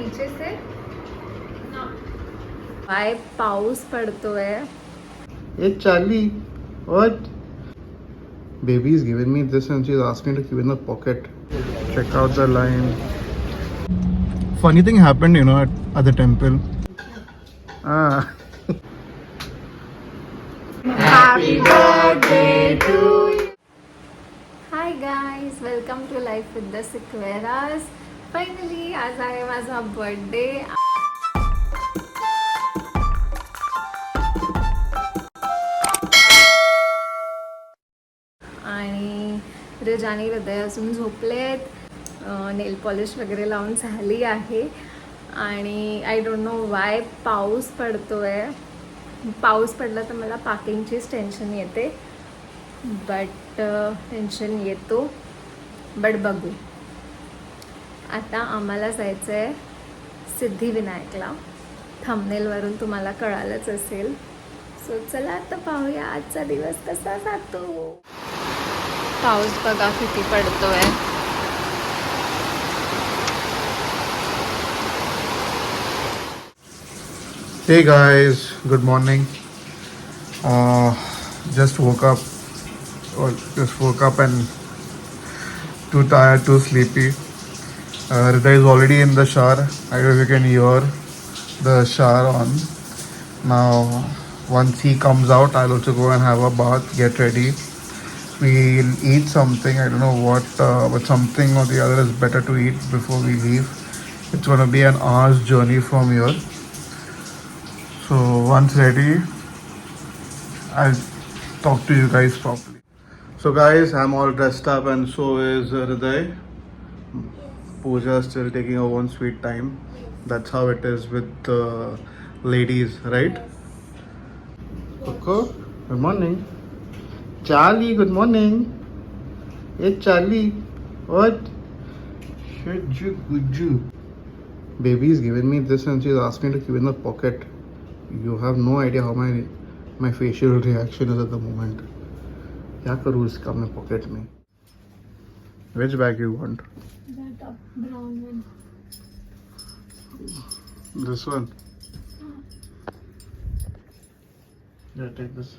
नीचे से ना बाय पाऊस पडतोय. Hey Charlie, what? Baby's given me this and she's asked me to keep in the pocket. Check out the line. Funny thing happened, at the temple. Happy birthday to you. Hi guys, welcome to Life with the Sequeras. Finally, आज आहे माझा birthday. आणि रज आणि हृदय अजून झोपलेत. Nail polish वगैरे लावून झाली आहे आणि आय डोंट नो वाय पाऊस पडतोय. पाऊस पडला तर मला पॅकिंगचीच टेन्शन येते, बट टेन्शन येतो. बट बघू. आता आम्हाला जायचं आहे सिद्धिविनायकला. थंबनेलवरून तुम्हाला कळालंच असेल. सो चला आता पाहूया आजचा दिवस कसा जातो. पाऊस बघा किती पडतोय. Hey guys, good morning. Just woke up. And too tired, too sleepy. Hriday is already in the shower. I don't know if you can hear the shower on. Now, once he comes out, I'll also go and have a bath, get ready. We'll eat something. I don't know what, but something or the other is better to eat before we leave. It's going to be an hour's journey from here. So once ready, I'll talk to you guys properly. So guys, I'm all dressed up and so is Hriday. Pooja is still taking her own sweet time. That's how it is with ladies, right? Coco, good morning. Charlie, good morning. Hey Charlie, what? Shujju. Baby's given me this and she's asked me to keep in the pocket. You have no idea how my facial reaction is at the moment. क्या करूँ इसका मैं pocket में? Which bag you want? That brown one. This one? Yeah, take this.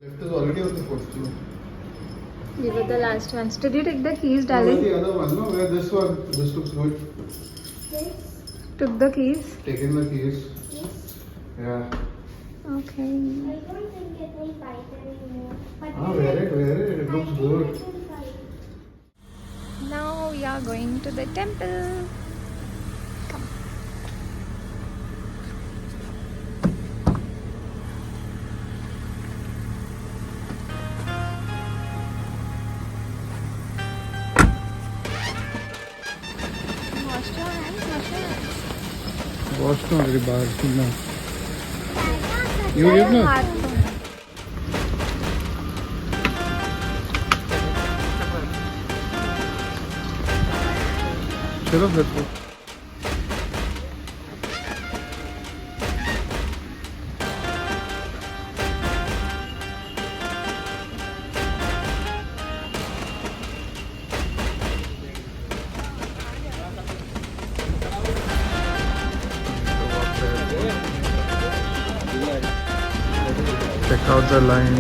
Left is already on the fourth floor. We were the last ones. Did you take the keys, Where's darling? the other one? No, where this one? This looks good. Took the keys? Taking the keys. Yeah. Okay. I don't think it will bite anymore. But Wear it. It looks good. Now we are going to the temple. Come. Wash your hands. Wash no already bar. No. You give no? हाथ धो. चलो फिर तो. Check out the line.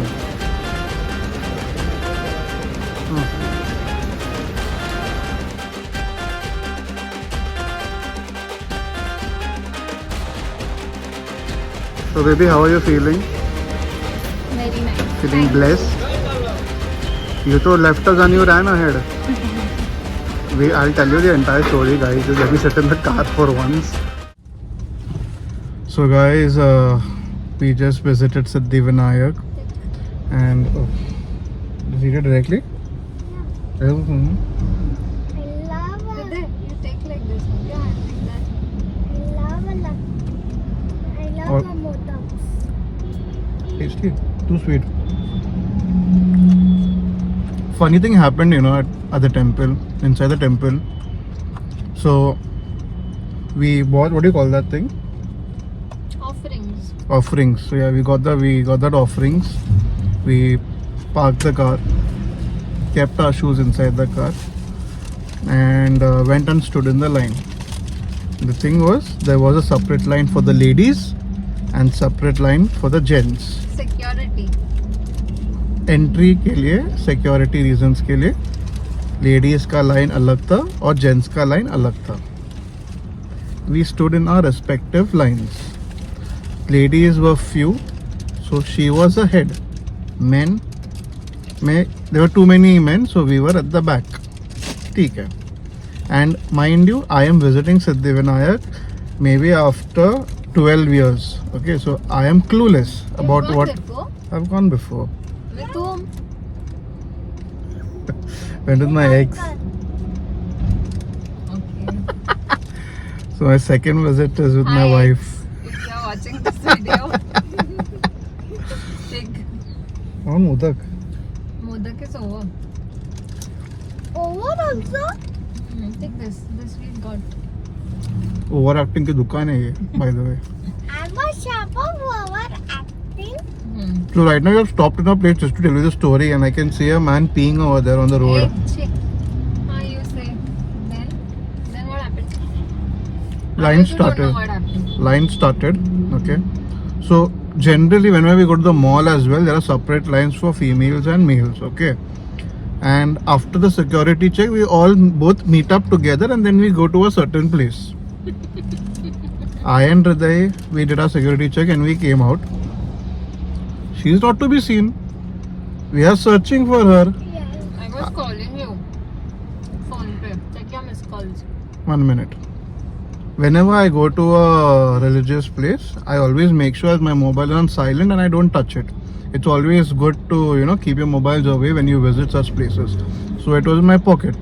So baby, how are you feeling? Very nice. Feeling blessed? You to left us and you ran ahead. I'll tell you the entire story, guys. Just let me sit in the car for once. So guys, we just visited Siddhivinayak and did you get directly? Yeah. I love it. You take like this. Yeah, like that. I love Or- the motors. Tasty, too sweet. Funny thing happened, at the temple, inside the temple. So we bought, what do you call that thing? Offerings. Offerings. So yeah, we got that offerings. We parked the car, kept our shoes inside the car, and went and stood in the line. The thing was, there was a separate line for the ladies and separate line for the gents. Security. Entry के लिए security reasons के लिए ladies का line अलग था और gents का line अलग था. We stood in our respective lines. Ladies were few, so she was a head. Men में there were too many men, so we were at the back. ठीक है. And mind you, I am visiting Siddhivinayak may be after 12 years. Okay, so I am clueless about what I've gone before. With whom? Went with my ex. Okay. So my second visit is with my Hi. wife. If you are watching this video, take On Modak. modak is over. Over also? Take this. This we got. Overacting की दुकान है ये, by the way. I'm a shop of overacting. So right now we have stopped in a place just to tell you the story, and I can see a man peeing over there on the road. Hey, chick. You say. Then what happened? Line I also don't started. know what happened. Line started. Okay. So generally whenever we go to the mall as well, there are separate lines for females and males. Okay. And after the security check, we all both meet up together and then we go to a certain place. I and Hriday, we did our security check and we came out. She is not to be seen. We are searching for her. Yes. I was calling you. Phone pay. Check your missed calls. 1 minute. Whenever I go to a religious place, I always make sure my mobile is on silent and I don't touch it. It's always good to, keep your mobiles away when you visit such places. So it was in my pocket.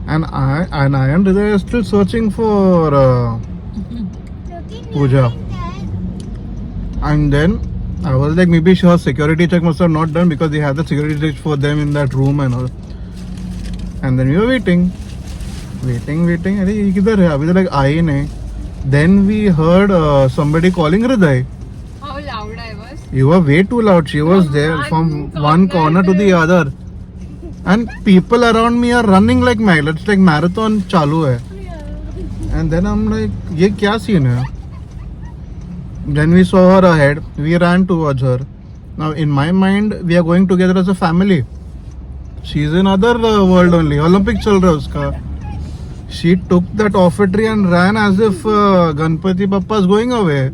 And I and Hriday are still searching for Looking Pooja. like that. And then I was like, maybe her security check must have not done because they had the security check for them in that room and all. And then we were waiting. अरे ये किधर है? अभी तो like आई नहीं. Then we heard somebody calling Hriday. How loud I was. You were way too loud. She was there from one corner to the other. And people around me are running like mad. It's like marathon चालू है. And then I'm like, ये क्या scene है? Then we saw her ahead. We ran towards her. Now in my mind, we are going together as a family. She's in other world only. Olympic चल रहा है उसका. She took that offertory and ran as if Ganpati Bappa is going away.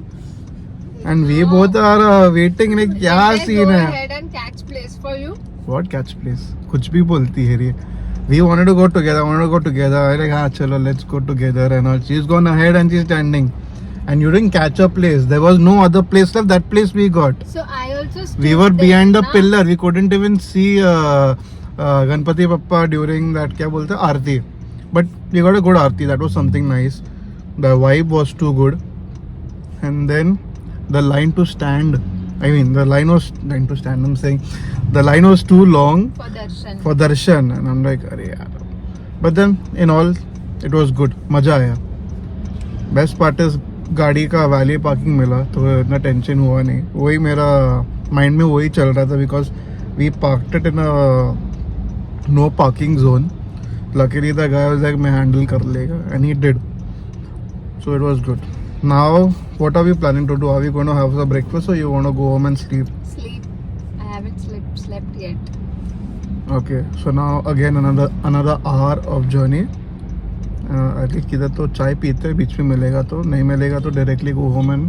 And we both are waiting like क्या Did they scene go है? ahead and catch place for you? What catch place? कुछ भी बोलती है ये. We wanted to go together. I like, हाँ चलो, let's go together and all. She's gone ahead and she's standing. And you didn't catch a place. There was no other place left. That place we got. So I also stood We were there, behind the na? pillar. We couldn't even see Ganpati Bappa during that क्या बोलते हैं आरती. But we got a good aarti. That was something nice. The vibe was too good. And then the line to stand. I mean, the line was line to stand. I'm saying the line was too long For darshan. for darshan, and I'm like, अरे यार. But then in all, it was good. मजा आया. Best part is गाड़ी का valley parking मिला, तो इतना tension हुआ नहीं. वही मेरा माइंड में वही चल रहा था because we parked it in a no parking zone. Luckily the guy was like, मैं handle कर लेगा, and he did. So it was good. Now what are we planning to do? Are we going to have a breakfast or you want to go home and sleep? Sleep. I haven't slept yet. Okay, so now again another hour of journey. अगर किधर तो चाय पीते हैं, बीच में मिलेगा तो, नहीं मिलेगा तो directly go home and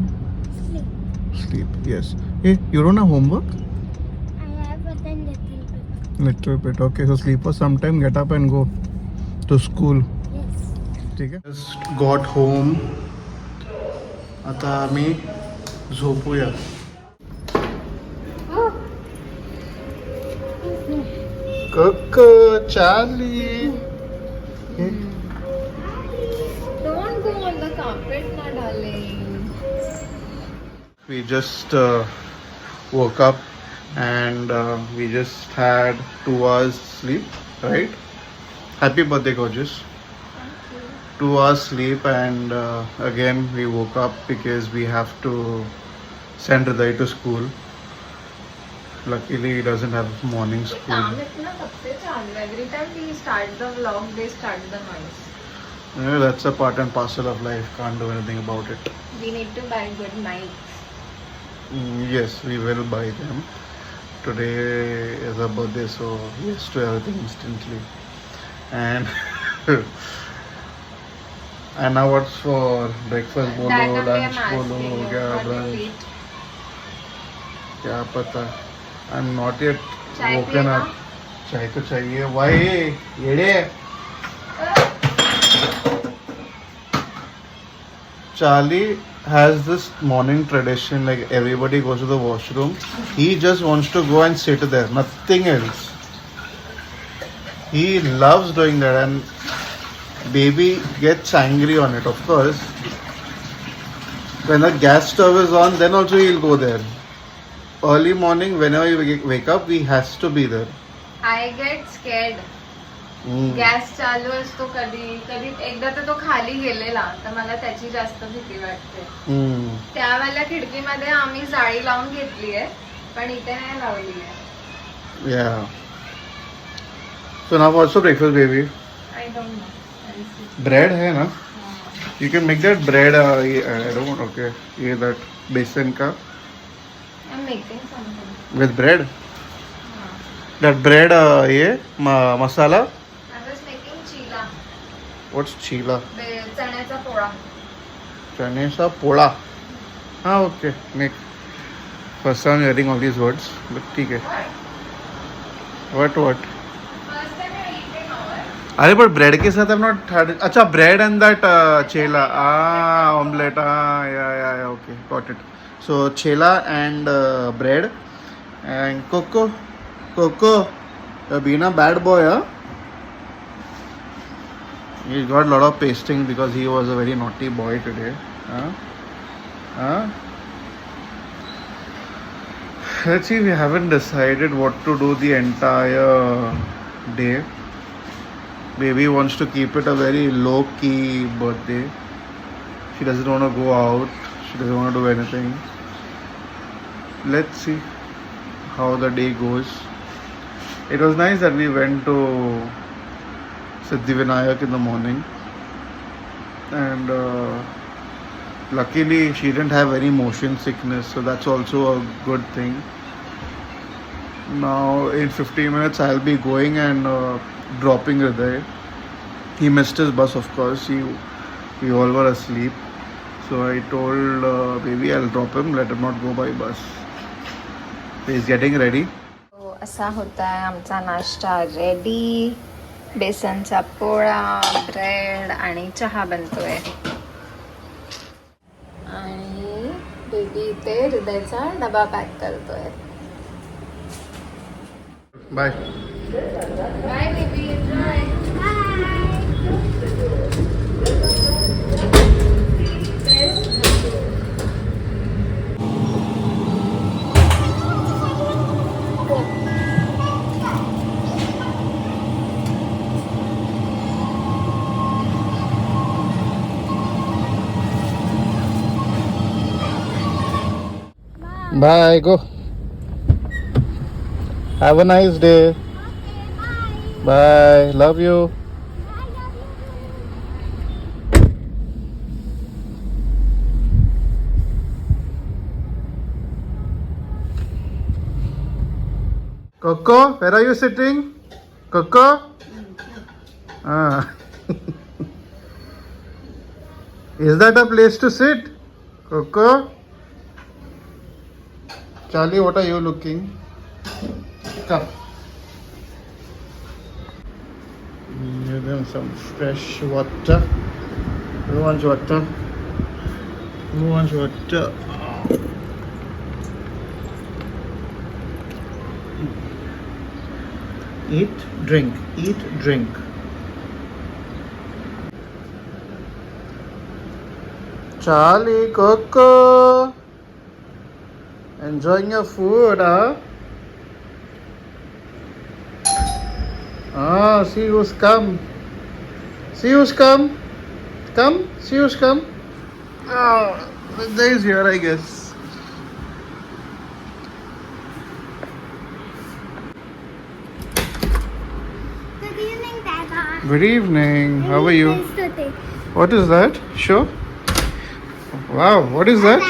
sleep. Yes. Hey, you don't have homework? I have but then little bit. Little bit. Okay, so sleep for some time, get up and go to school. Yes. ठीक आहे. Just got home. आता आम्ही झोपूया. कक्क चाली. Don't go on the carpet, na darling. We just woke up and we just had 2 hours sleep, right? Happy birthday, gorgeous. 2 hours sleep and again we woke up because we have to send Hriday to school. Luckily, he doesn't have morning ये school. काम इतना कब से चालू है? Every time we start the vlog, they start the noise. Yeah, that's a part and parcel of life. Can't do anything about it. We need to buy good mics. Yes, we will buy them. Today is a birthday, so he has to have everything instantly. And and now what's for breakfast? Bolo, That only lunch, I'm bolo, asking you. kya What do you brunch? eat? क्या पता. I'm not yet चाय woken पिएगा? up. चाय तो चाहिए. Why? येड़े. Charlie has this morning tradition, like everybody goes to the washroom. He just wants to go and sit there, nothing else. He loves doing that, and baby gets angry on it, of course. When the gas stove is on, then also he'll go there. Early morning, whenever we wake up, he has to be there. I get scared. Gas चालू असतो कधी कधी एकदा तर तो खाली गेलेला तर मला त्याची जास्त भीती वाटते. त्यावेळेला खिडकीमध्ये आम्ही जाळी लावून घेतली आहे पण इथे नाही लावली आहे. Yeah. So now what's for breakfast, baby? I don't know. Bread है ना? You can make that bread. I don't want. Okay. ये that besan का I am making something. with bread. That bread. ये masala. I was making chila. What's chila? चण्याचा पोळा. चने सा पोड़ा. हाँ okay. Make. First time hearing all these words, but ठीक है. What? First time I eating hour. अरे but bread के साथ I'm not had. अच्छा bread and that chela. Omelette. Yeah. Okay, got it. So chela and bread and Coco. You're being a bad boy, huh? He got a lot of pasting because he was a very naughty boy today. Huh? Let's see, we haven't decided what to do the entire day. Baby wants to keep it a very low-key birthday. She doesn't want to go out. She doesn't want to do anything. Let's see how the day goes. It was nice that we went to Siddhivinayak in the morning. And luckily she didn't have any motion sickness. So that's also a good thing. Now in 15 minutes I'll be going and dropping Hriday. He missed his bus, of course. We all were asleep. So I told baby I'll drop him, let him not go by bus. So he's getting ready. तो असा होता आहे आमचा नाश्ता ready. बेसनचा Pola, bread आणि चहा बनतोय. आणि baby इथे हृदयचा डबा पॅक करतोय. Bye. Bye baby, enjoy. Bye, go. Have a nice day. Bye. Love you. Coco, where are you sitting? Coco? Ah. Is that a place to sit? Coco? Charlie, what are you looking? Come. Give them some fresh water. Who wants water? Who wants water? Eat, drink. Eat, drink. Charlie, Coco. Enjoying your food, huh? Ah, see who's come. See who's come. Come, see who's come. Oh, there is here, I guess. Good evening. How are you? Nice to take. What is that? Show. Wow, what is that?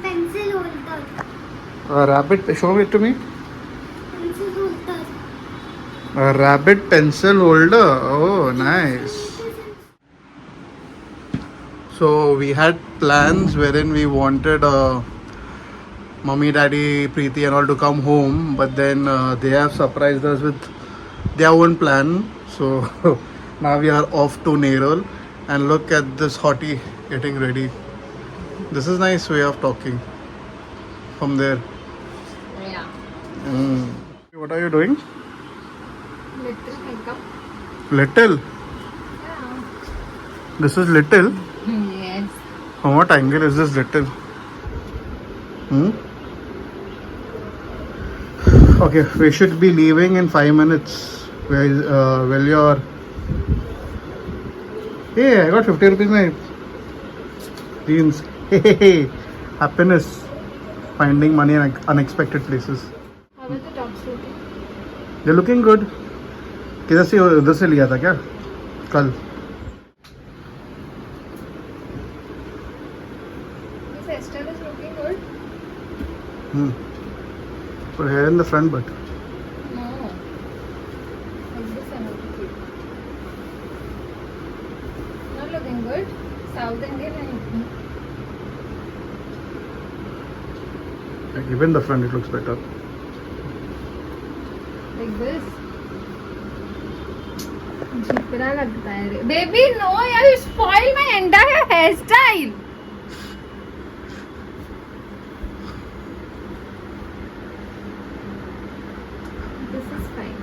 Pencil holder. A rabbit. Show it to me. Pencil holder. A rabbit pencil holder. Oh, nice. So we had plans wherein we wanted mommy, daddy, Preeti and all to come home, but then they have surprised us with their own plan. So now we are off to Nerol, and look at this hottie getting ready. This is nice way of talking from there. Yeah. What are you doing? Little makeup. Little. Yeah. This is little. Yes. From what angle is this little? Okay, we should be leaving in 5 minutes. Well, your. Hey, I got 50 rupees my jeans. Hey, happiness. Finding money in unexpected places. How are the tops looking? They're looking good. किधर से उधर से लिया था क्या कल? This hairstyle is looking good. Put hair in the front, but No. Like this I'm looking. Not looking good. South Indian and like even the front it looks better. like this. जितना लगता है रे. Baby, no, यार, you spoil my entire hairstyle. This is fine.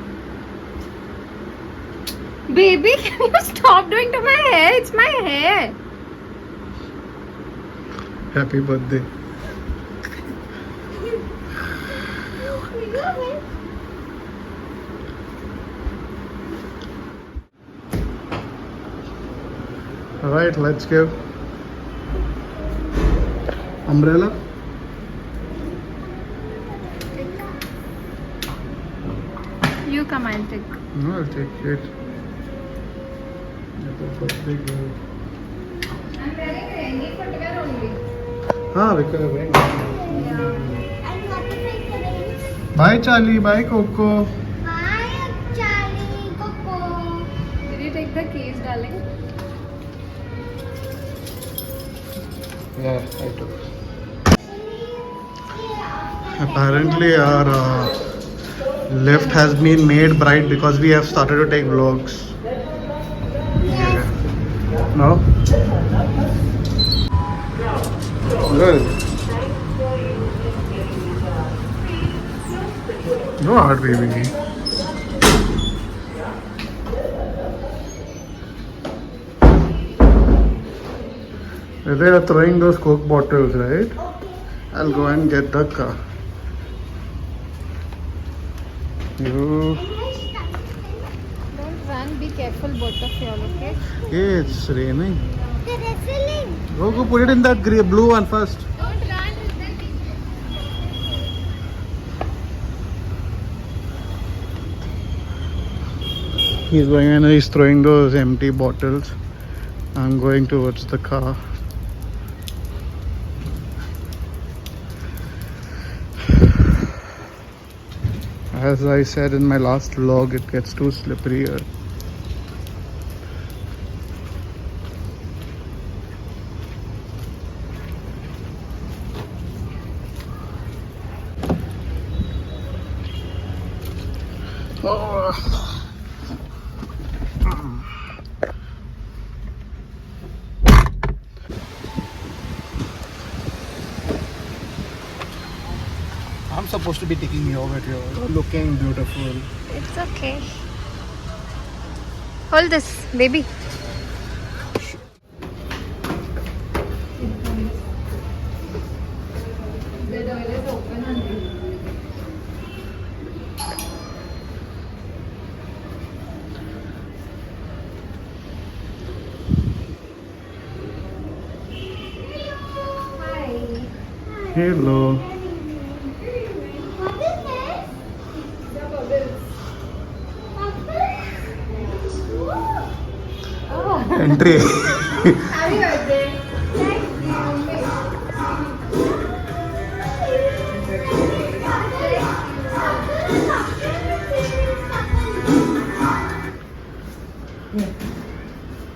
Baby, can you stop doing to my hair? It's my hair. Happy birthday. Alright, let's go. Umbrella? You come, I'll take. No, I'll take it. Birthday girl. I'm wearing rainy footwear only. Because rain. Yeah. And what if I couldn't? Bye Charlie, bye Coco. Bye, Charlie, Coco. Did you take the keys, darling? Yeah, I took. Apparently our lift has been made bright because we have started to take vlogs. Yeah. No? Good. No hard baby. They are throwing those Coke bottles, right? I'll go and get the car. You. Don't run, be careful, both of y'all, okay? Yeah, it's raining. The wrestling. Go put it in that blue one first. Don't run, He's going and he's throwing those empty bottles. I'm going towards the car. As I said in my last vlog, it gets too slippery here. Oh. I'm supposed to be taking you over here. You're looking beautiful. It's okay. Hold this, baby. The door is open only. Hi. Hello. What is this? The bubbles. Bubbles? Entry happy birthday.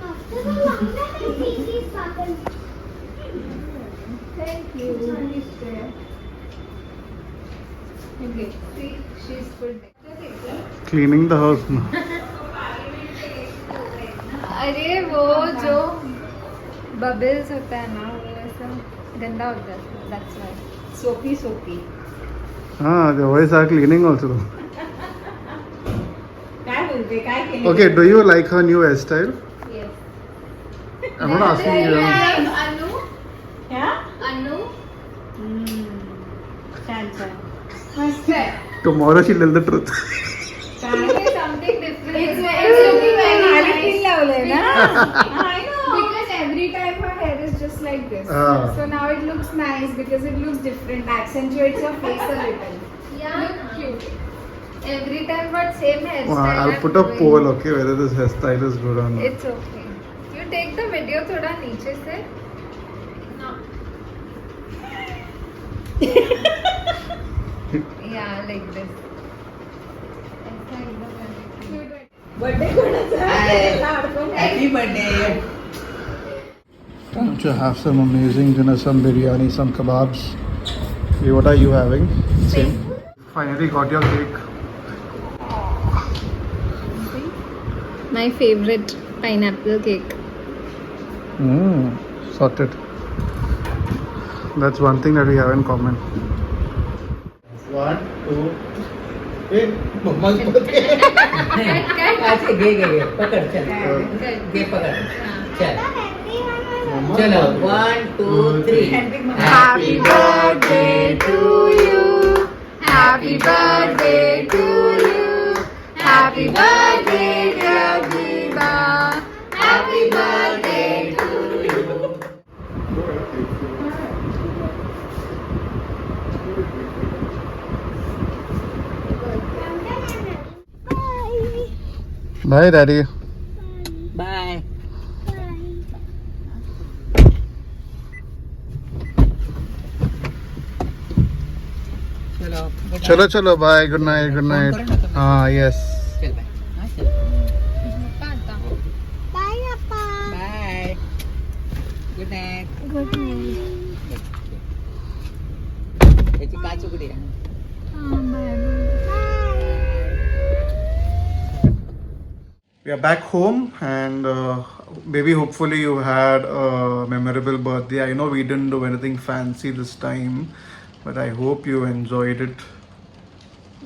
After the long time, I see these buttons. Thank you. Okay, see, she's put there. Cleaning the house ना. अरे वो जो bubbles होता है ना वो ऐसा गंदा हो जाता है. That's why. सोपी हा the boys are cleaning also. काय बोलते काय केलं Okay, do you like her new hairstyle? Yes. I'm not asking you. Anu. ह्या? Anu. छान छान मस्त आहे. Tomorrow she'll tell the truth. It's something different. It's looking very खाली पिन लावलंय ना I know. Because every time her hair is just like this. Ah. So now it looks nice because it looks different, accentuates your face a little. Yeah. Look cute. Every time but same hairstyle. I'll I'm put a doing. poll, okay, whether this hairstyle is good or not. It's okay. You take the video थोड़ा नीचे से. No. Yeah, like this. ऐसा एकदम cute. Birthday कोणाचा आहे? Happy birthday. Time to have some amazing dinner, some biryani, some kebabs. Hey, what are you having? Same. Finally got your cake. My favorite pineapple cake. Sorted. That's one thing that we have in common. 1, 2. Hey, mama's birthday. अच्छा घे पकड चल घे पकड चल चलो 1 2 3 Happy birthday to you. Happy birthday to you. Happy birthday dear Viva. Happy birthday to you. Bye, Daddy. Bye चलो Chalo, bye. Good night. Good night. Yes. चल बाय हा चल Bye, Appa. Bye good night Good night. याची काच उघडी आहे We are back home, and baby, hopefully you had a memorable birthday. I know we didn't do anything fancy this time, but I hope you enjoyed it.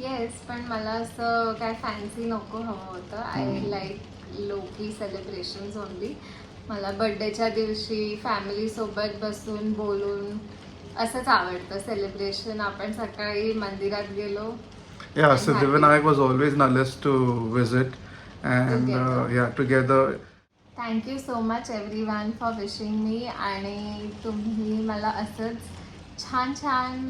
Yes पण मला असं काय fancy नको हवं होतं. I like locally celebrations only. मला बर्थडेच्या दिवशी फॅमिलीसोबत बसून बोलून असंच आवडतं सेलिब्रेशन. आपण सकाळी मंदिरात गेलो. Yeah, I'm Siddhivinayak was always in our list to visit, and Together. together. Thank you so much everyone for wishing मी. आणि तुम्ही मला असंच छान छान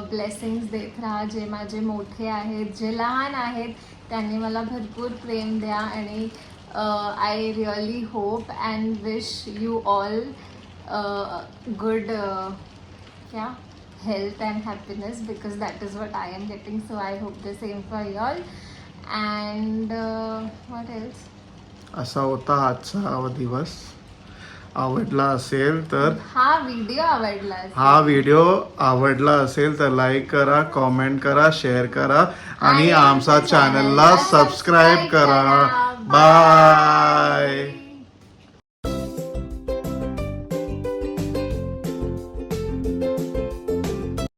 ब्लेसिंग्स देत राहा. जे माझे मोठे आहेत, जे लहान आहेत, त्यांनी मला भरपूर प्रेम द्या. आणि I really hope and wish you all good क्या health and happiness, because that is what I am getting. So I hope the same for you all. And what else? असा होता आजचा हा दिवस. आवडला असेल तर हा व्हिडिओ आवडला असेल. हा व्हिडिओ आवडला असेल तर लाईक करा, कॉमेंट करा, शेअर करा आणि आमचा चॅनलला सबस्क्राईब करा. बाय.